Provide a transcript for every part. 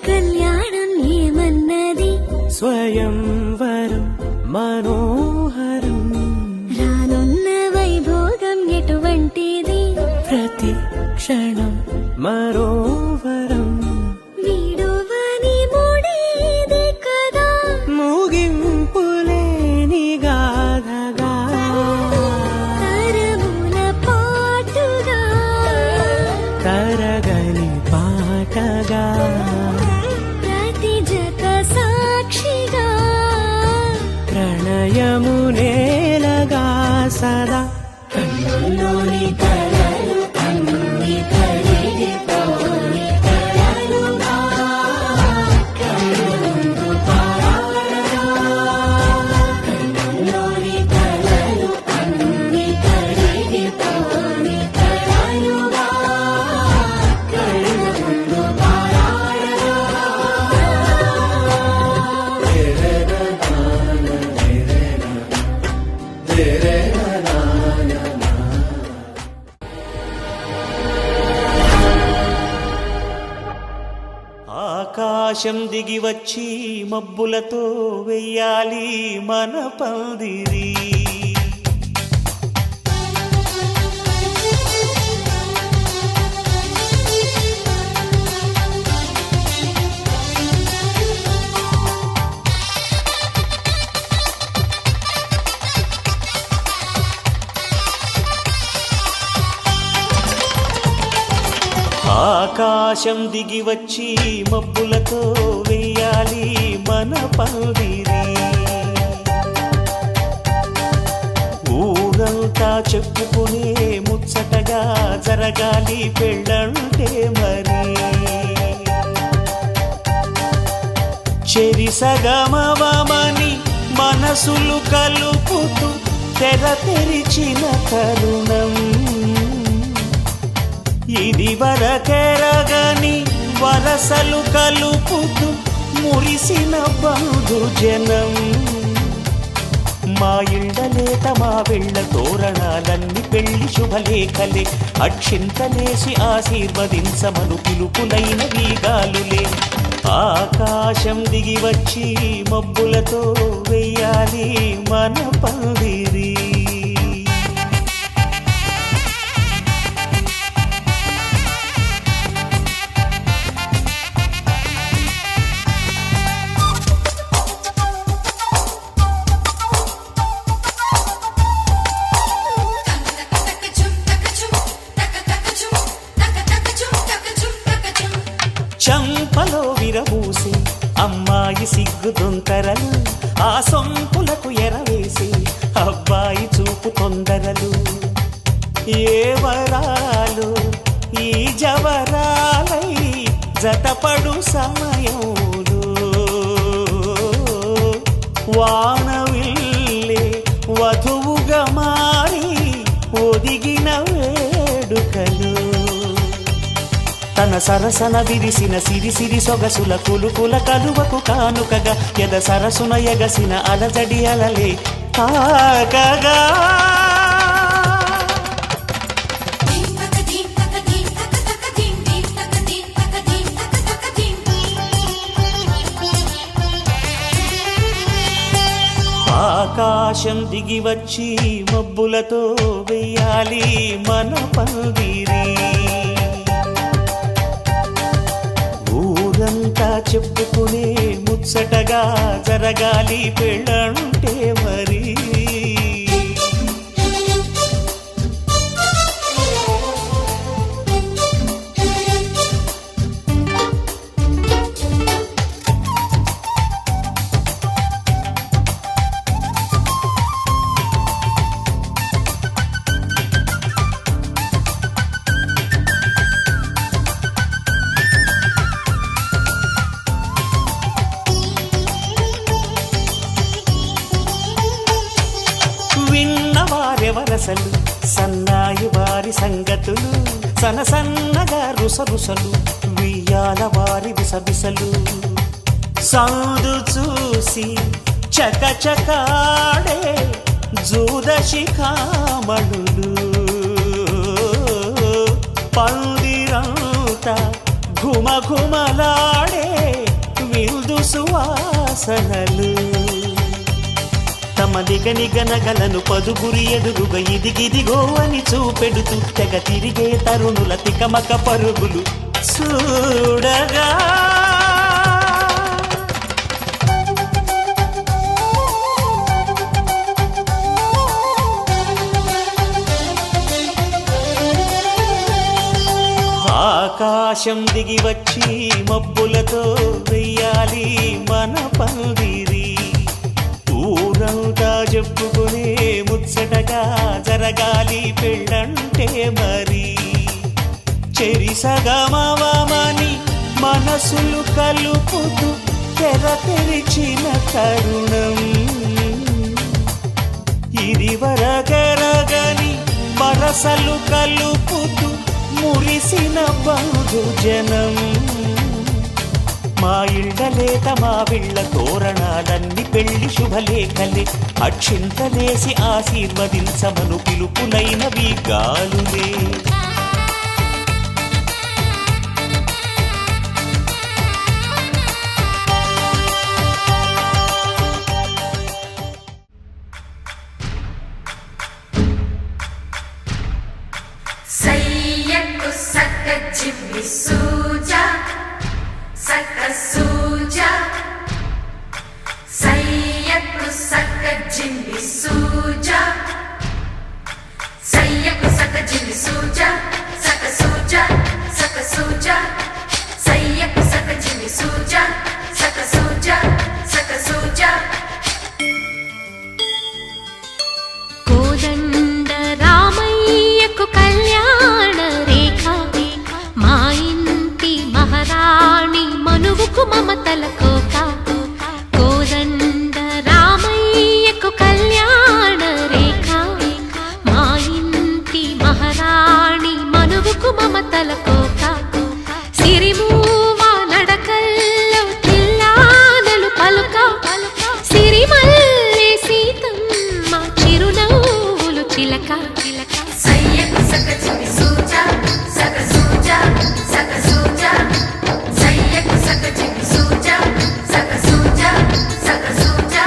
కళ్యాణం ఏమన్నది స్వయంవరం మనోహరం రానున్న వైభోగం ఎటువంటిది ప్రతి క్షణం మరోవరం వీడువని ముడేది కదా ముగింపులేని గాథగా తరముల పాటుగా తరగని పాటగా ప్రతి జత సాక్షిగా ప్రణయము నేలగా సదా కన్నుల్లోని కలలు అన్ని కరిగిపోని కలలుగా కన్నుందు పారాడగా కన్నుల్లోని కలలు అన్ని కరిగిపోని కలలుగా కన్నుందు పారాడగా ఆకాశం దిగి వచ్చి మబ్బులతో వెయ్యాలి మన పందిరి ఆకాశం దిగి వచ్చి మబ్బులతో వెయ్యాలి మన పందిరి ఊరంతా చెప్పుకునే ముచ్చటగా జరగాలి పెళ్ళంటే మరి చెరిసగమవమని మనసులు కలుపుతూ తెర తెరిచిన తరుణం ఇది వరకెరగని వరసలు కలుపుతూ మురిసిన బంధుజనం మా ఇళ్ళలేత మా వెళ్ళ తోరణాలన్నీ పెళ్లి శుభలేఖలే అక్షింతలేసి ఆశీర్వదించమను పిలుపులైన వీగాలులే ఆకాశం దిగి వచ్చి మబ్బులతో వెయ్యాలి మన పందిరి చంపలో విరబూసి అమ్మాయి సిగ్గు దొంతరలు ఆ సొంపులకు ఎరవేసి అబ్బాయి చూపు తొందరలు ఏ వరాలు ఈ జవరాలై జతపడు సమయంలో వానవిల్లే వధువుగా మారి ఒదిగిన వేడుకలు తన సరసన విరిసిన సిరిసిరి సొగసుల కులుకుల కలువకు కానుకగా ఎద సరసున ఎగసిన అలజడి అలలే తాకగా ఆకాశం దిగి వచ్చి మబ్బులతో వెయ్యాలి మన పందిరి ఊరంతా చెప్పుకునే ముచ్చటగా జరగాలి పెళ్ళంటే మరి విన్నవారెవరసలు సన్నాయి వారి సంగతులు సనసన్నగా రుసరుసలు వియ్యాల వారి విసవిసలు సౌదు చూసి చకచకాడే జూదశిఖామణులు పందిరంతా ఘుమఘుమలాడే వాసనలు తమ నిగనిగనగలను పదుగురి ఎదురుగా ఇదిగిదిగో అని చూపెడుతూ తెగ తిరిగే తరుణుల తికమక పరుగులు చూడగా ఆకాశం దిగి వచ్చి మబ్బులతో వెయ్యాలి మన పందిరి ఊరంతా చెప్పుకునే ముచ్చటగా జరగాలి పెళ్ళంటే మరి చెరిసగమని మనసులు కలుపుతూ తెర తెరిచిన తరుణం ఇది వరగరగని వరసలు కలుపుతూ మురిసిన బంధుజనం మా ఇళ్ళలేత మా విళ్ళ తోరణాలన్నీ పెళ్లి శుభలేఖలే అక్షింతలేసి ఆశీర్వదించమను పిలుపులైనవి గాలులే సయ్యకు సక్క జిమ్మి సూజా సక్క సూజా సయ్యకు సక్క జిమ్మి సూజా సయ్యకు సక్క జిమ్మి సూజా సక్క సూజా సక్క సూజా సయ్యకు సక్క జిమ్మి సూజా సక్క సూజా సక్క సూజా కోదండ రామయ్యకు కళ్యాణ రేఖ మా ఇంటి మహారాణి మనువుకు మమతల కోక కోదండ రామయ్యకు కళ్యాణ రేఖ మా ఇంటి మహారాణి మనువుకు మమతల కోక సిరిమూవ నడకల్లో తిల్లానలు పలుక సిరిమల్లె సీతమ్మ చిరునవ్వులు చిలక సయ్యకు సక్క జిమ్మి సూజా సక్క సూజా సక్క సూజా సయ్యకు సక్క జిమ్మి సూజా సక్క సూజా సక్క సూజా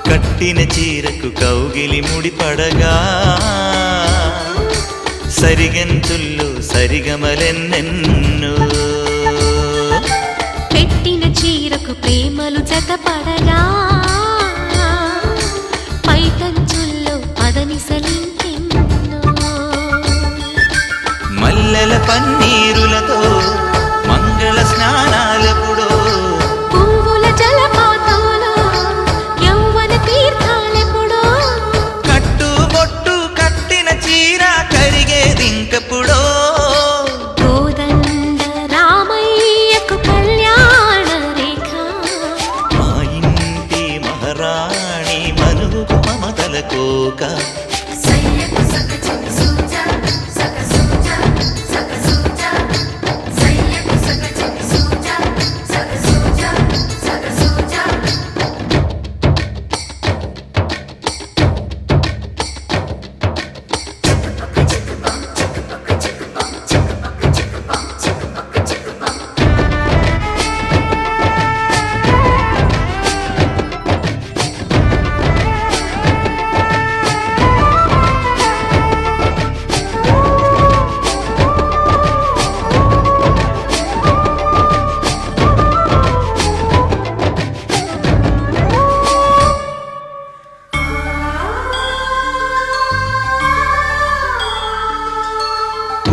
కట్టిన చీరకు కౌగిలి ముడిపడగా సరిగంతుల్లో సరిగమలెన్నెన్నో పెట్టిన చీరకు ప్రేమలు జతపడగా పైటంచుల్లో పదనిసలింకెన్నో మల్లెల పన్నీరులతో మంగళ స్నానాలెప్పుడో పువ్వుల జలపాతంలో యౌవన తీర్థాలెప్పుడో కట్టుబొట్టు కట్టిన చీర కరిగేదింకప్పుడో కోదండ రామయ్యకు కళ్యాణ రేఖ మా ఇంటి మహారాణి మనుగు మమతల కోక సయ్యకు సక్క జిమ్మి సూజా సక్క సూజా సక్క సూజా సయ్యకు సక్క జిమ్మి సూజా సక్క సూజా సక్క సూజా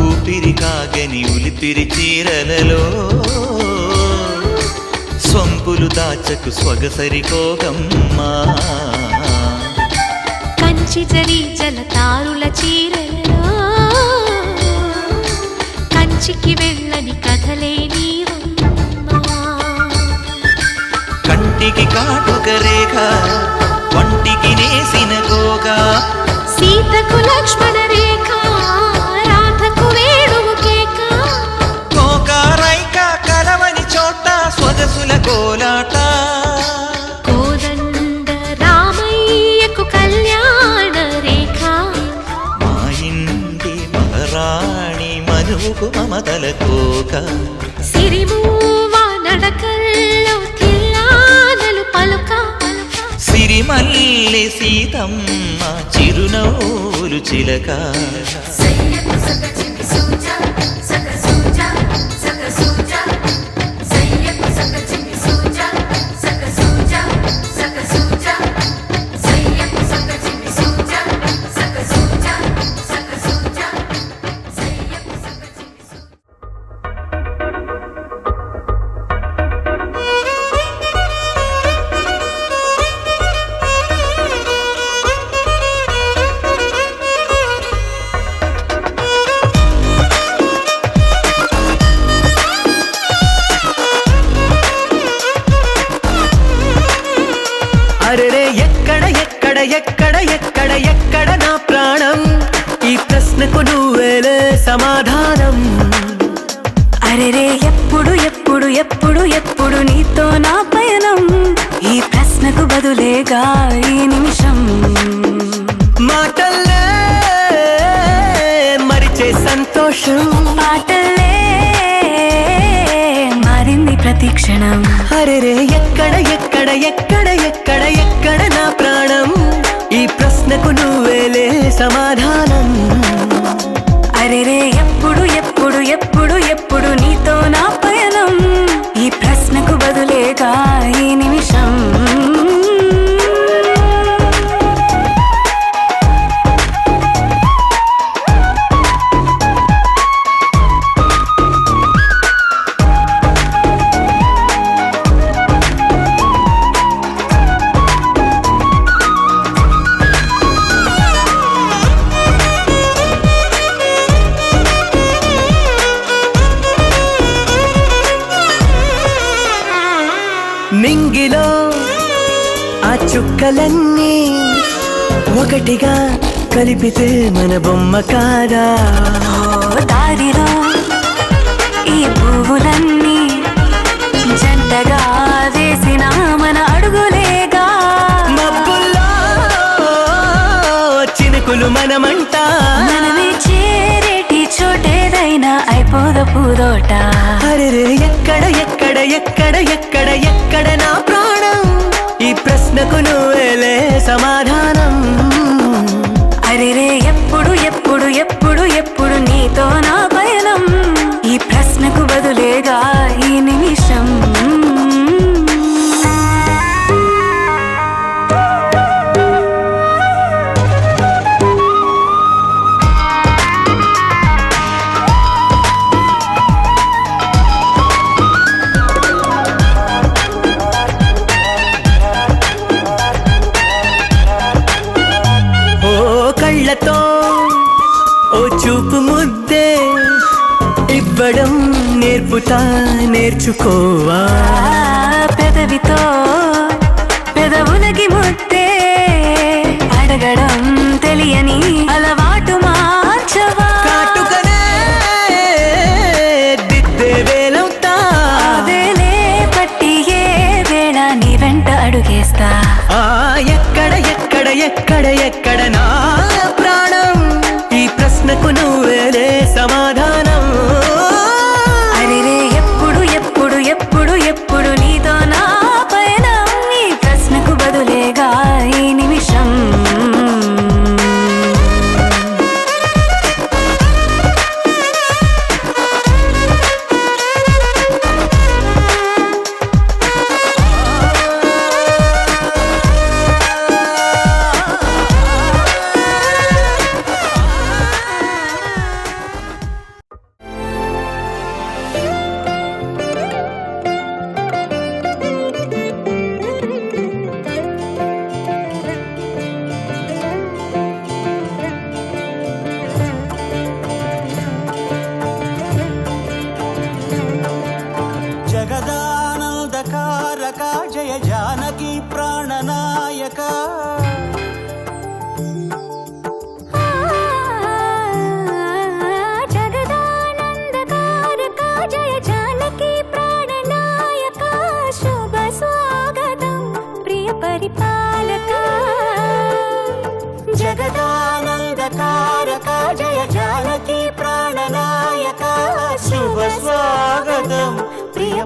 ఊపిరి కాగని ఉలిపిరి చీరలలో స్వంపులు దాచకు స్వగసరికోగమ్మా కంచి జరి జలతారుల చీరలలో కంచికి వెళ్ళని కథలే నీవమ్మా. కంటికి కాటుక రేఖ వంటికి నేసిన గోగ సీతకు లక్ష్మణ రేఖ రాధకు వేణువు కేక గోకారైక కలవని చోట స్వగసుల కోలాట కోదండ రామయ్యకు కళ్యాణ రేఖ మా ఇంటి మహారాణి మనువుకు మమతల కోక సిరిమూవ నడకల్లో తిల్లానలు పలుక సిరిమల్లె సీతమ్మ చిరునవ్వులు చిలక సయ్యకు సక చిన్ని సూజా సక సూజా సక సూజా సయ్యకు సక చిన్ని సూజా సక సూజా సక సూజా సయ్యకు సక చిన్ని సూజా సక సూజా సక సూజా సయ్యకు సక చిన్ని సూజా అరెరే ఎక్కడ ఎక్కడ ఎక్కడ ఎక్కడ ఎక్కడ నా ప్రాణం ఈ ప్రశ్నకు నువ్వేలే సమాధానం అరెరే ఎప్పుడు ఎప్పుడు ఎప్పుడు ఎప్పుడు నీతో నా పయనం ఈ ప్రశ్నకు బదులేగా ఈ నిమిషం మాటల్లే మరిచే సంతోషం పాటలే మారింది ప్రతి క్షణం అరెరే ఎక్కడ ఎక్కడ ఎక్కడ ఎక్కడ ఎక్కడ నా ప్రాణం ఈ ప్రశ్నకు నువ్వేలే సమాధానం అరెరే ఎప్పుడు ఎప్పుడు ఎప్పుడు ఎప్పుడు నీతో నా పయనం ఈ ప్రశ్నకు బదులేగా ఈ నిమిషం నింగిలో ఆ చుక్కలన్నీ ఒకటిగా కలిపితే మన బొమ్మ కాదా ఓ దారిలో ఈ పువ్వులన్నీ జంటగా వేసిన మన అడుగులేగా మబ్బుల్లో చినుకులు మనమంట మనమే చేరేటి చోటేదైనా అయిపోద పూదోట అరెరే ఎక్కడ ఎక్కడ ఎక్కడ ఎక్కడ ఎక్కడ నా ప్రాణం ఈ ప్రశ్నకు నువ్వేలే సమాధానం అరెరే ఎప్పుడు ఎప్పుడు ఎప్పుడు ఎప్పుడు నీతో నా పయనం ఈ ప్రశ్నకు బదులేగా ఈ నిమిషం ఓ కళ్ళతో ఓ చూపు ముద్దే ఇవ్వడం నేర్పుతా నేర్చుకోవా పెదవితో పెదవులకి ముద్దే అడగడం తెలియని అలవాటు మార్చవా కాటుకనే దిద్దే వేలవుతా వేలే పట్టి ఏ వేళ నీ వెంట అడుగేస్తా ఆ ఎక్కడ ఎక్కడ ఎక్కడ ఎక్కడ నా ప్రాణం ఈ ప్రశ్నకు నువ్వేలే సమాధానం అరెరే ఎప్పుడు ఎప్పుడు ఎప్పుడు ఎప్పుడు నీతో నా పయనం ఈ ప్రశ్నకు బదులేగా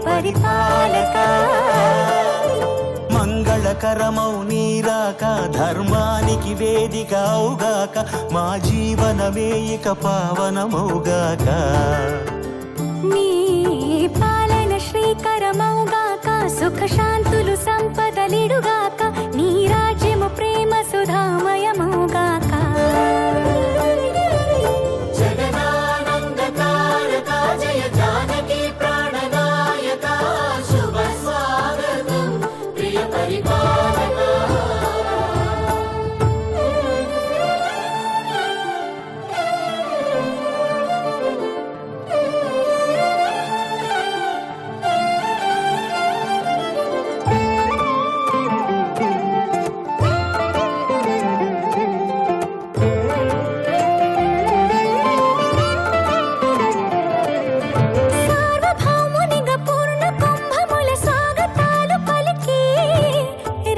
పరిపాలక మంగళకరమౌ నీరాక ధర్మానికి వేదిక అవుగాక మా జీవనమే ఇక పావనమౌగాక నీ పాలన శ్రీకరమౌగాక సుఖ శాంతులు సంపదలిడుగాక నీ రాజ్యము ప్రేమ సుధామయమౌగాక జగదానందకారక జయ జానకి ప్రాణనాయక శుభ స్వాగతం ప్రియ పరిపాలక సార్వభౌమునిగా పూర్ణ కుంభముల స్వాగతాలు పలికి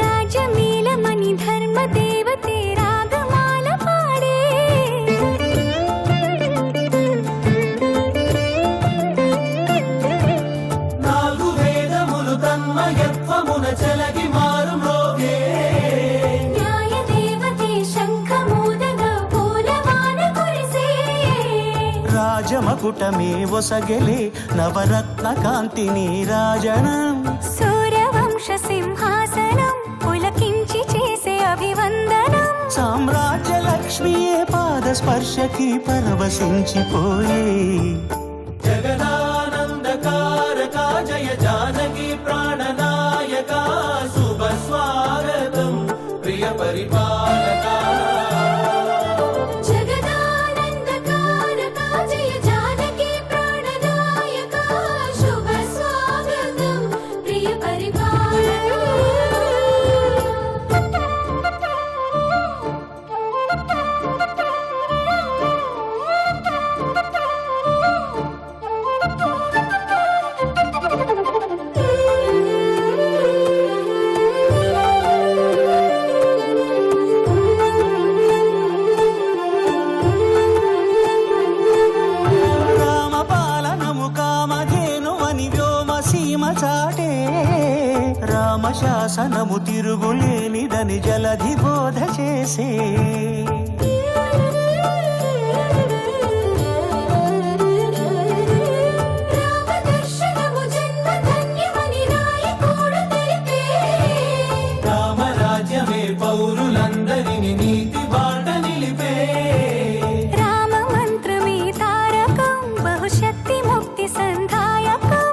రాజమేళమణి ధర్మ దేవతే రాగమాల పాడే నాలుగు వేదములు తన్మయత్వమున చలగి మారు మ్రోగే న్యాయ దేవతే శంఖమూదగా పూలవాన కురిసే రాజమకుటమే ఒసగెలే నవరత్న కాంతి నీరాజనం సూర్యవంశ సింహాసనం పులకించి చేసే అభివందనం సామ్రాజ్య లక్ష్మియే పాద స్పర్శకి పరవశించిపోయే జగదానందకారక జయ జానకి ప్రాణనాయక శుభ స్వాగతం ప్రియ పరిపాలక జగదానందకారక జయ జానకి ప్రాణనాయక శుభ స్వాగతం ప్రియ రామపాలనము కామధేనువని వ్యోమ సీమ చాటే రామశాసనము తిరుగులేనిదని జలధి బోధ చేసే రామదర్శనము జన్మధన్యమని నాయకుడు తెలిపే రామరాజ్యమే పౌరులందరిని నీతి బాట నిలిపే రామ మంత్రమే తారకం బహుశక్తి ముక్తి సంధాయకం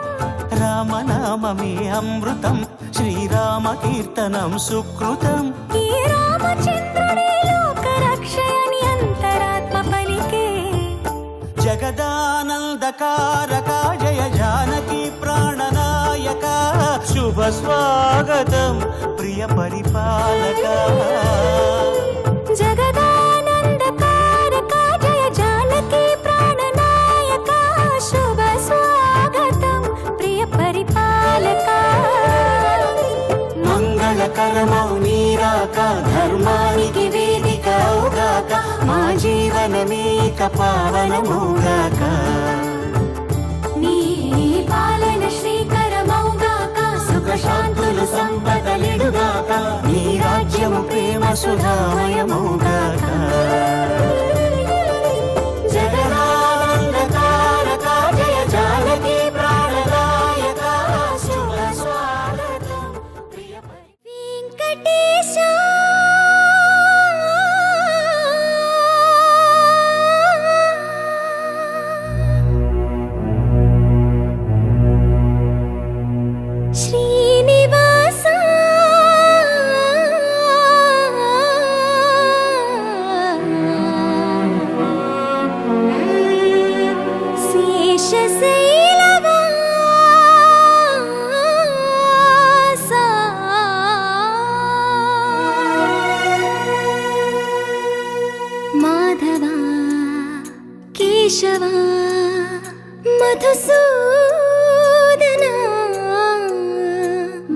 రామనామమే అమృతం శ్రీరామ కీర్తనం సుకృతం ఈ రామచంద్రుడే లోక రక్షయని అంతరాత్మ పలికే జగదానందకారక జయ జానకి ప్రాణనాయక శుభ స్వాగతం ప్రియ పరిపాలక జగదానందకారక జయ జానకి ప్రాణనాయక శుభ స్వాగతం ప్రియ పరిపాలక మంగళకరమౌ నీరాక ధర్మానికి వేదిక అవుగాక మా జీవనమే ఇక పావనమౌగాక నీ పాలన శ్రీకరమౌగాక సుఖ శాంతులు సంపదలిడుగాక నీ రాజ్యము ప్రేమ సుధామయమౌగాక జగదానందకారక జయ జానకి ప్రాణనాయక శుభ స్వాగతం ప్రియ వెంకటేశ శ్రీనివాస మాధవ కేశవ మధుసూదన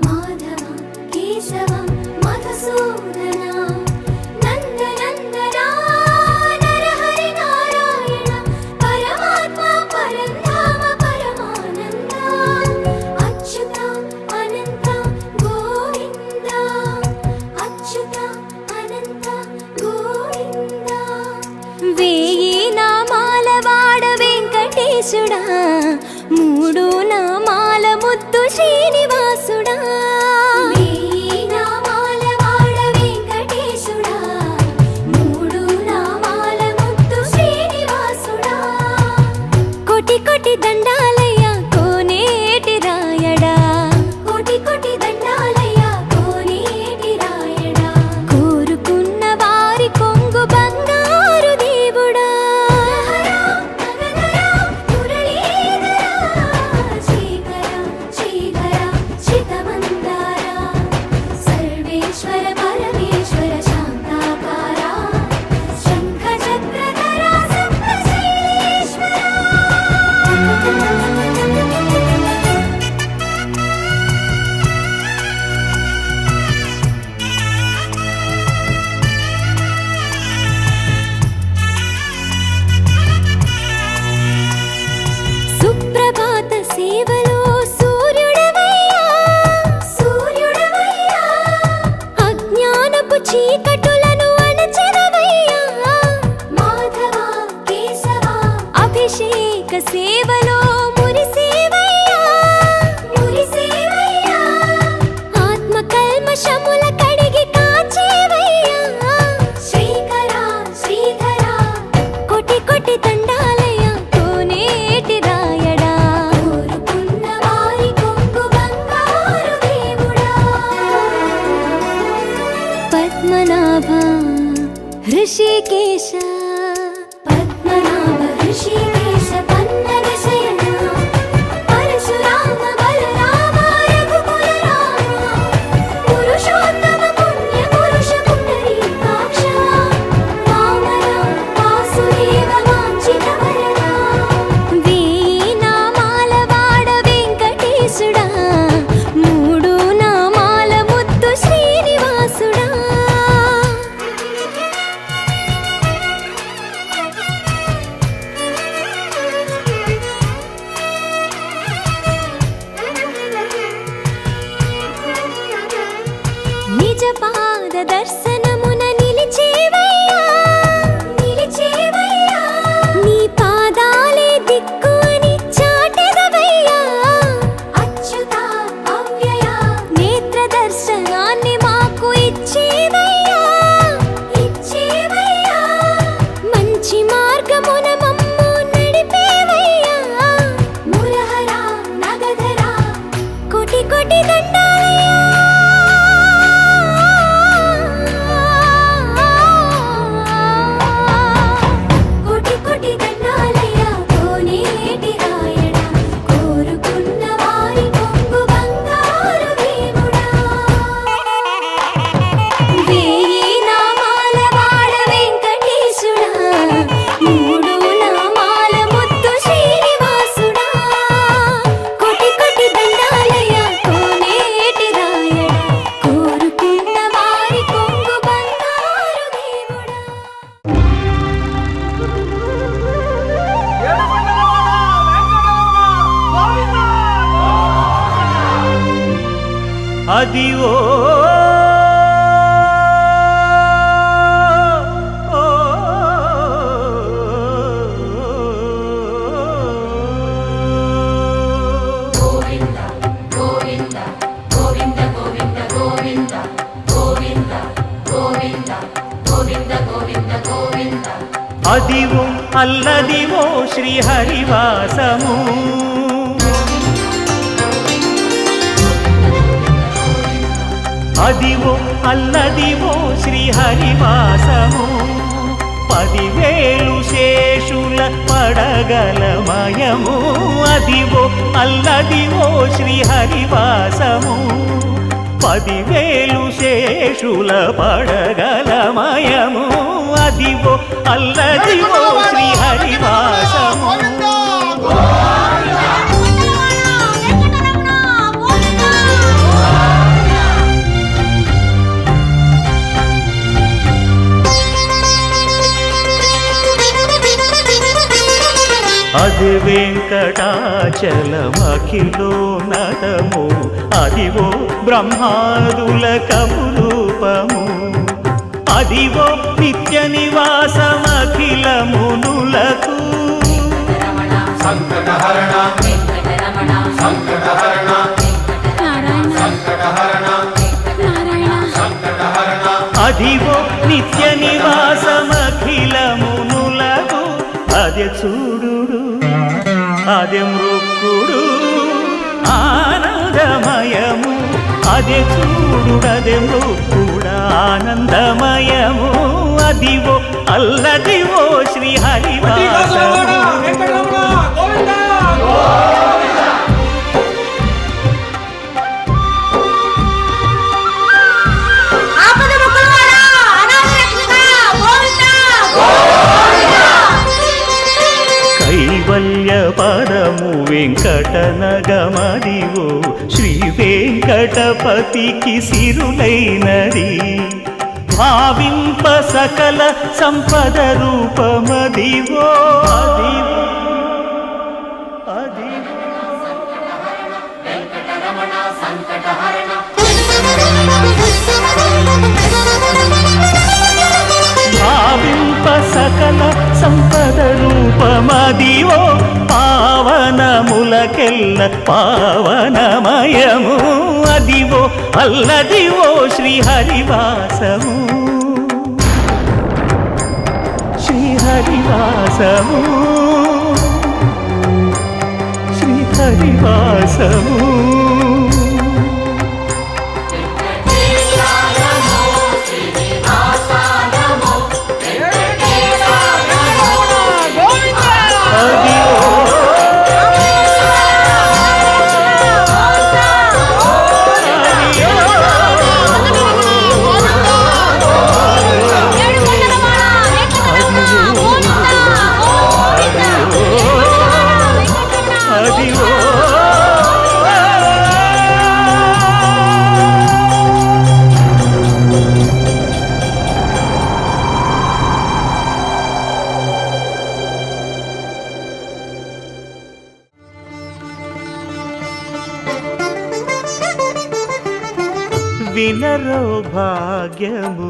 మాధవ కేశవ మధుసూదన నందనందన నరహరి నారాయణ పరమాత్మ పరంధామ పరమానంద వేయి నామాల వాడ వెంకటేశుడా మూడు నామాల ముద్దు శ్రీనివాసుడా వేయి నామాల వాడ వెంకటేశుడా మూడు నామాల ముద్దు శ్రీనివాసుడా కోటి కోటి దండాలయ్య కోనేటి రాయడా కోటి కోటి దండాలయ్య కోనేటి రాయడా కోరుకున్న వారి కొంగు బంగారు దేవుడా సర్వేశ్వర పరమేశ్వర శాంతాకార శంఖ చక్రధర సప్తశైలేశ్వర సుప్రభాత సేవలో సూర్యుడవయ్యా సూర్యుడవయ్యా అజ్ఞానపు చీకటులను అణచెదవయ్యా మాధవ కేశవ అభిషేక సేవలో మురిసేవయ్యా మురిసేవయ్యా ఆత్మ కల్మషముల కడిగి కాచేవయ్యా శ్రీకర శ్రీధర కోటి కోటి దండాలయ కోనేటి రాయడా కోరుకున్న వారి కొంగు బంగారు దేవుడా పద్మనాభ హృషికేశ పద్మనాభ హృషికేశ పన్నగ శయన పరశురామ బలరామ రఘుకుల రామ పురుషోత్తమ పుణ్య పురుష పుండరీకాక్ష వామన వాసుదేవ వాంఛిత వరద వేయి నామాల వాడ వెంకటేశుడా మూడు నామాల ముద్దు శ్రీనివాసుడా నిజ పాద దర్శనమున నిలిచేవయ్యా నిలిచేవయ్యా నీ పాదాలే దిక్కు అని చాటెదవయ్యా అచ్యుత అవ్యయ నేత్ర దర్శనాన్ని మాకు ఇచ్చేవయ్యా ఇచ్చేవయ్యా మంచి మార్గమున మమ్ము నడిపేవయ్యా మురహర నగధర కోటి కోటి దండాలయ్యా కోటి కోటి దండాలయ్య కోనేటి రాయడా కోరుకున్న వారి కొంగు బంగారు దేవుడా వేయి నామాల వాడ వెంకటేశుడా మూడు నామాల ముద్దు శ్రీనివాసుడా కోటి కోటి దండాలయ్య కోనేటి రాయడా కోరుకున్న వారి కొంగు బంగారు దేవుడా అదివో అదివో అల్లదివో శ్రీహరివాసము అదివో అల్లదివో శ్రీహరివాసము 10,000 శేషుల పడగలమయము అదివో అల్లదివో శ్రీహరివాసము 10,000 శేషుల పడగలమయము అదివో అల్లదివో శ్రీహరివాసము అది వెంకటాచలమఖిలోన్నతము అదివో బ్రహ్మాదుల కపురూపము అదివో నిత్య నివాసమఖిల మునులకు సంకటహరణ వెంకటరమణ సంకటహరణ నారాయణ సంకటహరణ నారాయణ సంకటహరణ అదివో నిత్య నివాసమఖిల మునులకు అదే చూడుడు అదే మృక్కుడు ఆనందమయము అదే చూడుడదే మృక్కుడ ఆనందమయము అదివో అల్లదివో శ్రీ హరివాసము ఆపద మొక్కులవాడా అనాథ రక్షక గోవిందా కైవల్య పరము వెంకటనగమదివో శ్రీ వెంకటపతికి సిరులైనది భావింప సకల సంపద రూపమదివో అదివో అదివో వెంకటరమణ సంకటహరణ భావింప సకల సంపద రూపమదివో పావనములకెల్ల పావనమయము అదివో అల్లదివో శ్రీ హరివాసము శ్రీ హరివాసము శ్రీ హరివాసము వినరో భాగ్యము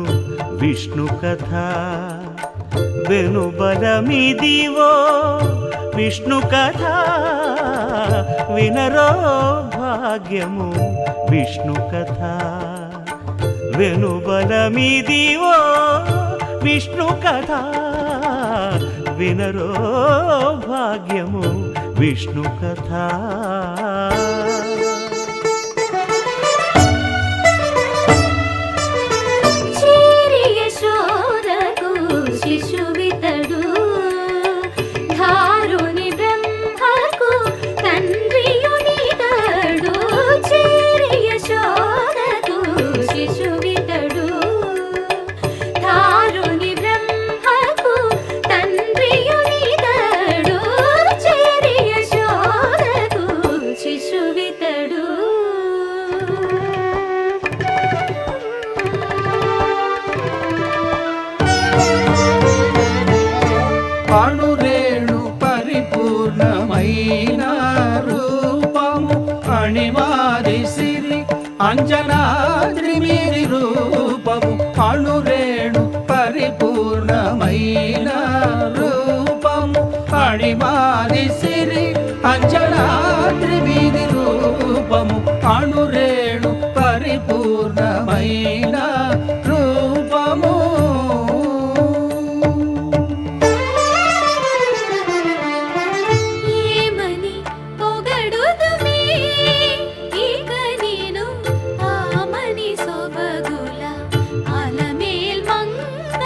విష్ణు కథ వెనుబలమిదివో విష్ణు కథ వినరో భాగ్యము విష్ణు కథ వెనుబలమిదివో విష్ణు కథ వినరో భాగ్యము విష్ణు కథ చేరి యశోదకు శిశువితడు ధారుని బ్రహ్మకు తండ్రియునితడు చేరి యశోదకు శిశువితడు ధారుని బ్రహ్మకు తండ్రియునితడు చేరి యశోదకు శిశువితడు అణురేణు పరిపూర్ణమైన రూపము అణిమాది సిరి అంజనాద్రి మీరి రూపము అణురేణు పరిపూర్ణమైన రూపము అణిమాది సిరి అంజనాద్రి మీది రూపము అణురేణు పరిపూర్ణమైన రూపము ఏమని పొగడుదుమే ఇక నేను ఆమని సొబగుల అలమేల్ మంగ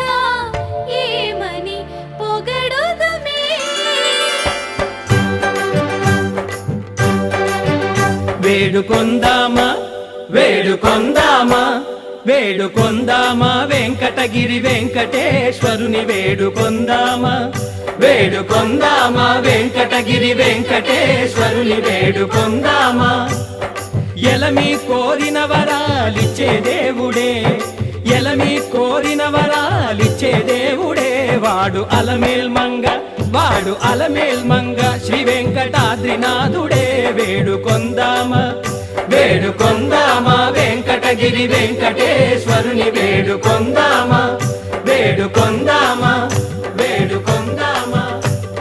ఏమని పొగడుదుమే వేడుకొందామా వేడుకొందామా వేడుకొందామా వెంకటగిరి వెంకటేశ్వరుని వేడుకొందామా వేడుకొందామా వెంకటగిరి వెంకటేశ్వరుని వేడుకొందామా ఎలమి కోరిన వరాలిచ్చే దేవుడే ఎలమి కోరిన వరాలిచ్చే దేవుడే వాడు అలమేల్ మంగ శ్రీ వెంకటాద్రినాథుడే వేడుకొందామా వేడుకొందామా వెంకటగిరి వెంకటేశ్వరుని వేడుకొందామా వేడుకొందామా వేడుకొందామా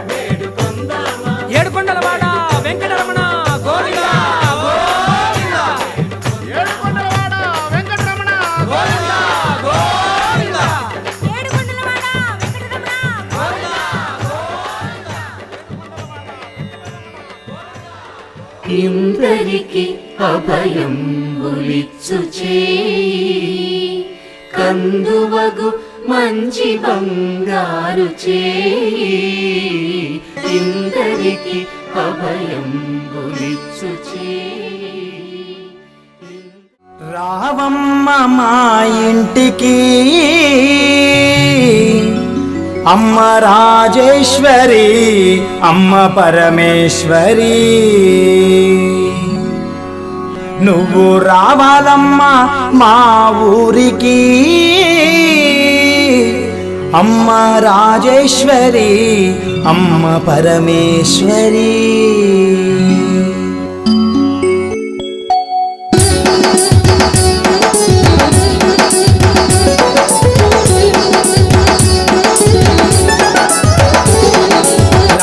వేడుకొందామా ఏడుకొండలవాడ వెంకటరమణ గోవిందా గోవిందా ఏడుకొండలవాడ వెంకటరమణ గోవిందా గోవిందా ఇందరికి అభయం ఉలిచ్చు చేయి కందువగు మంచి బంగారు చేయి ఇందరికి అభయం ఉలిచ్చు చేయి. రావమ్మ మా ఇంటికి అమ్మ రాజేశ్వరి అమ్మ పరమేశ్వరి నువ్వు రావాలమ్మా మా ఊరికి అమ్మ రాజేశ్వరి అమ్మ పరమేశ్వరి.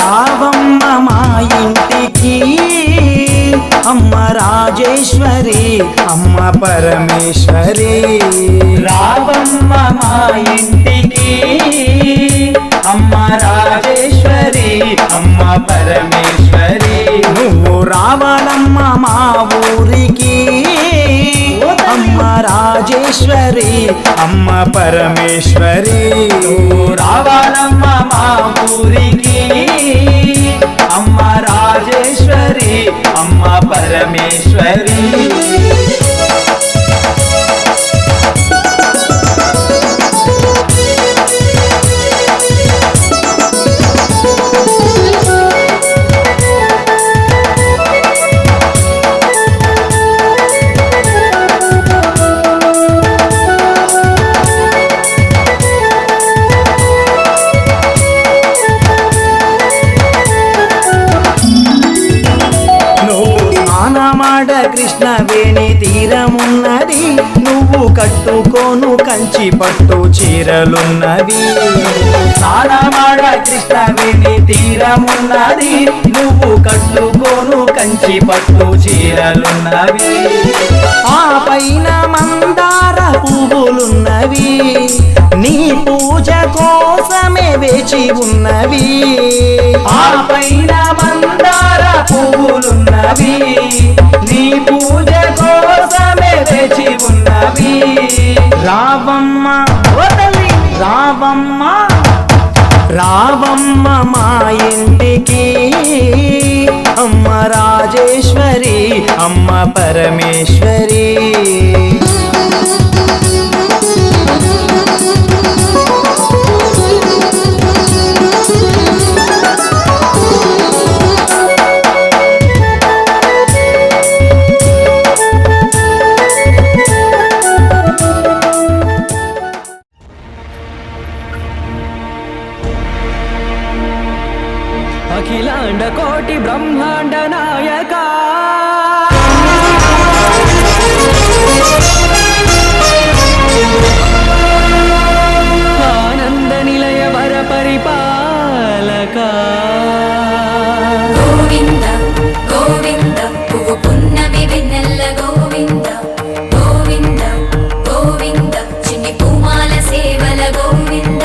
రావమ్మ మా ఇంటికి అమ్మ రాజేశ్వరి అమ్మ పరమేశ్వరి రావమ్మ మా ఇంటికి అమ్మ రాజేశ్వరి అమ్మ పరమేశ్వరి నువ్వు రావాలమ్మ మా ఊరికి అమ్మ రాజేశ్వరి అమ్మ పరమేశ్వరి నువ్వు రావాలమ్మ మా ఊరికి అమ్మ రాజేశ్వరి అమ్మ పరమేశ్వరి. కృష్ణవేణి తీరమున్నది నువ్వు కట్టుకోను కంచి పట్టు చీరలున్నవి స్నానమాడ కృష్ణవేణి తీరమున్నది నువ్వు కట్టుకోను కంచి పట్టు చీరలున్నవి ఆ పైన మందార పువ్వులున్నవి నీ పూజ కోసమే వేచి ఉన్నవి ఆ పైన మందార పువ్వులున్నవి నీ పూజ కోసమే వేచి ఉన్నవి రావమ్మ వదలి రావమ్మ రావమ్మ మా ఇంటికి అమ్మ రాజేశ్వరి అమ్మ పరమేశ్వరి. అఖిలాండ కోటి బ్రహ్మాండ నాయక ఆనంద నిలయ వర పరిపాలక గోవింద గోవింద పువ్వు పున్నమి వెన్నెల్ల గోవింద గోవింద గోవింద చిన్ని పూమాల సేవల గోవింద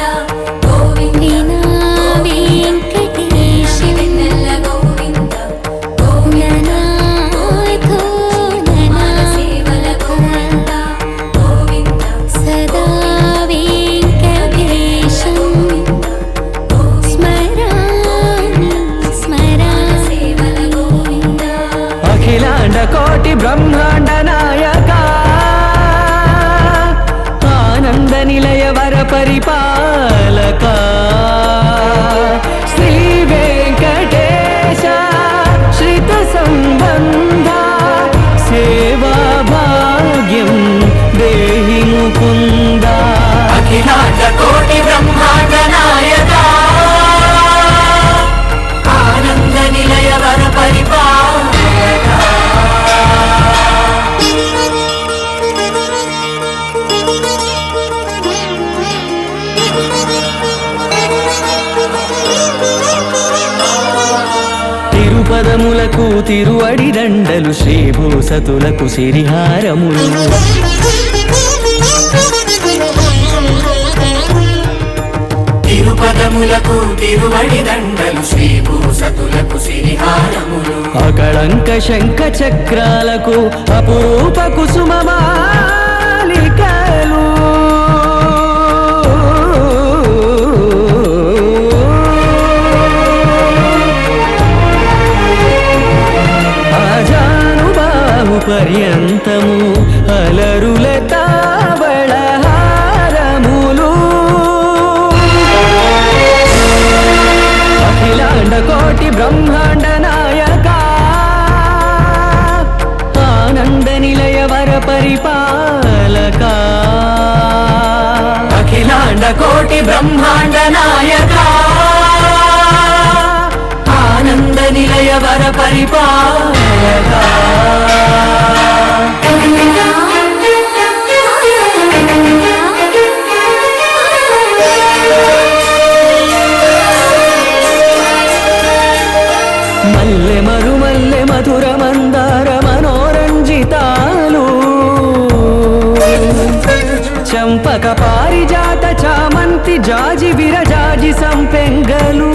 గోవింద వెంకటేశ వెన్నెల్ల గోవింద గోవింద పూమాల సేవల గోవింద గోవింద సదా వెంకటేశం స్మరామి స్మరామి సేవల గోవింద అఖిలాండ కోటి బ్రహ్మాండ నాయక ఆనంద నిలయ వర పరిపాలక శ్రీ వెంకటేశ శ్రిత సంబంధ సేవా భాగ్యం దేహి ముకుంద. అఖిలాండ కోటి బ్రహ్మాండ నాయక ఆనంద నిలయ వర పరిపాలక తిరుపదములకు తిరువడి దండలు శ్రీభూసతులకు సిరిహారములు తిరుపదములకు తిరువడి దండలు శ్రీభూసతులకు సిరిహారములు అకళంక శంఖ చక్రాలకు అపూప కుసుమమాలికలు ఆజానుబాహు పర్యంతము అలరుల తావళహారములు అఖిలాండ కోటి బ్రహ్మాండ నాయక ఆనంద నిలయ వర పరిపాలక అఖిలాండ కోటి బ్రహ్మాండ నాయక ఆనంద నిలయ వర పరిపాలక మల్లె మరుమల్లె మధుర మందార మనోరంజితాలు చంపక పారిజాత చామంతి జాజి విరజాజి సంపెంగలు